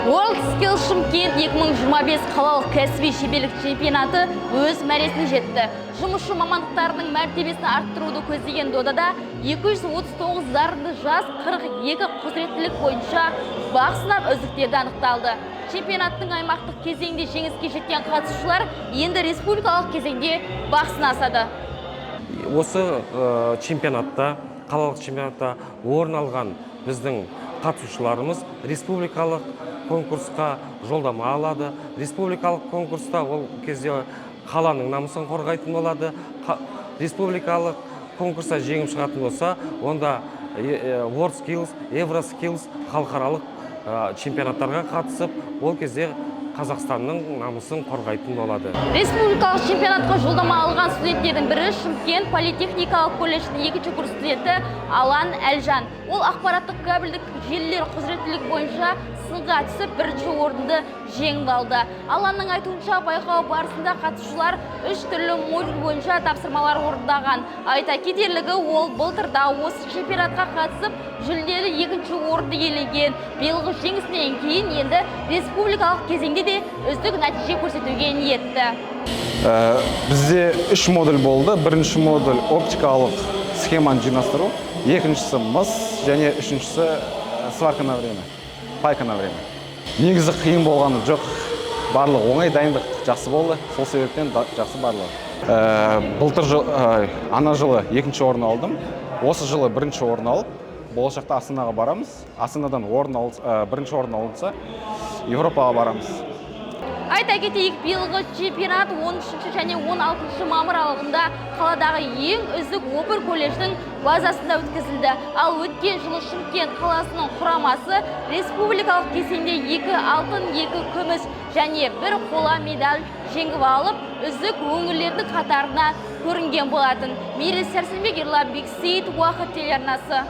World Skills Шымкент 2025 қалалық кәсіби шеберлік чемпионаты өз мәресіне жетті. Жұмысшы мамандықтарының мәртебесін арттыруды көздеген додада 239 дарынды жас 42 құзыреттілік бойынша бақ сынап үздіктері анықталды. Чемпионаттың аймақтық кезеңде жеңіске жеткен қатысушылар енді республикалық кезеңде бақ сынасады. Осы чемпионатта, қалалық чемпионатта орын алған біздің қатысушыларымыз республикалық конкурсқа жолдама алады. Республикалық конкурста ол кезде қаланың намысын қорғайтын болады. Республикалық конкурста жеңіп шығатын болса, онда World Skills, Euro Skills халықаралық чемпионаттарға қатысып, ол кезде Қазақстанның намысын қорғайтын болады. Республикалық чемпионатқа жолдама алған студенттердің бірі Шымкент политехникалық колледжінің 2-ші курс студенті Алан Әлжан. Ол ақпараттық кабельдік желілер құзыреттілік бойынша сынға түсіп, 1-ші орынды жеңіп алды. Аланның айтуынша, байқау барысында қатысушылар 3 түрлі модуль бойынша тапсырмалар орындаған. Айта кетерлігі, ол былтырда осы чемпионатқа қатысып, жүлделі 2-ші орынды иеленген. Биылғы жеңісінен кейін енді республикалық кезеңде де үздік нәтиже көрсетуге ниетті. Бізде 3 модуль болды. Бірінші модуль оптикалық схеманы жинастыру, екіншісі мыс және үшіншісі сварка на время, пайка на время. Негізі қиын болғаны жоқ. Барлық оңай, дайындық жақсы болды. Сол себептен жақсы барлығы. Былтыр ана жылы 2-ші орын алдым. Осы жылы 1-ші орын алып, болашақта Астанаға барамыз. Астанадан 1-ші орын алынса, Европаға барамыз. Айта кетейік, биылғы чемпионат 13-ші және 16-ші мамыр аралығында қаладағы ең үздік опер колледждің базасында өткізілді. Ал өткен жылы Шымкент қаласының құрамасы республикалық кезеңде 2 алтын, 2 күміс және 1 қола медаль жеңіп алып, үздік өңірлердің қатарына көрінген болатын. Мерей Сәрсенбек, Ерлан Бексейіт, Уақыт телеарнасы.